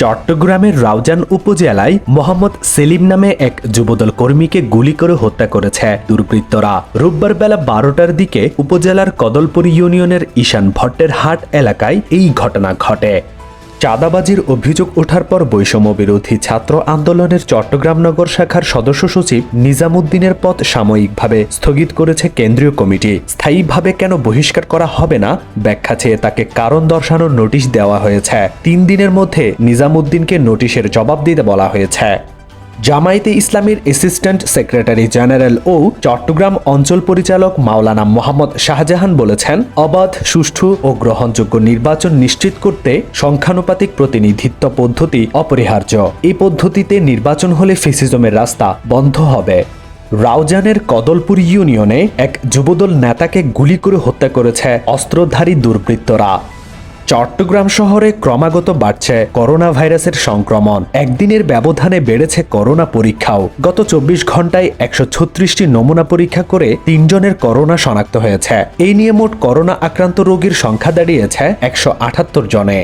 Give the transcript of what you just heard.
চট্টগ্রামের রাউজান উপজেলায় মোহাম্মদ সেলিম নামে এক যুবদল কর্মীকে গুলি করে হত্যা করেছে দুর্বৃত্তরা। রোববার বেলা 12টার দিকে উপজেলার কদলপুর ইউনিয়নের ঈশান ভট্টের হাট এলাকায় এই ঘটনা ঘটে। চাঁদাবাজির অভিযোগ ওঠার পর বৈষম্য বিরোধী ছাত্র আন্দোলনের চট্টগ্রাম নগর শাখার সদস্য সচিব নিজামুদ্দিনের পদ সাময়িকভাবে স্থগিত করেছে কেন্দ্রীয় কমিটি। স্থায়ীভাবে কেন বহিষ্কার করা হবে না ব্যাখ্যা চেয়ে তাকে কারণ দর্শানোর নোটিশ দেওয়া হয়েছে। 3 দিনের মধ্যে নিজামুদ্দিনকে নোটিশের জবাব দিতে বলা হয়েছে। জামায়াতে ইসলামীর অ্যাসিস্ট্যান্ট সেক্রেটারি জেনারেল ও চট্টগ্রাম অঞ্চল পরিচালক মাওলানা মোহাম্মদ শাহজাহান বলেছেন, অবাধ, সুষ্ঠু ও গ্রহণযোগ্য নির্বাচন নিশ্চিত করতে সংখ্যানুপাতিক প্রতিনিধিত্ব পদ্ধতি অপরিহার্য। এই পদ্ধতিতে নির্বাচন হলে ফ্যাসিজমের রাস্তা বন্ধ হবে। রাউজানের কদলপুর ইউনিয়নে এক যুবদল নেতাকে গুলি করে হত্যা করেছে অস্ত্রধারী দুর্বৃত্তরা। চট্টগ্রাম শহরে ক্রমাগত বাড়ছে করোনা ভাইরাসের সংক্রমণ। একদিনের ব্যবধানে বেড়েছে করোনা পরীক্ষাও। গত 24 ঘন্টায় 136টি নমুনা পরীক্ষা করে 3 জনের করোনা শনাক্ত হয়েছে। এই নিয়ে মোট করোনা আক্রান্ত রোগীর সংখ্যা দাঁড়িয়েছে 178 জনে।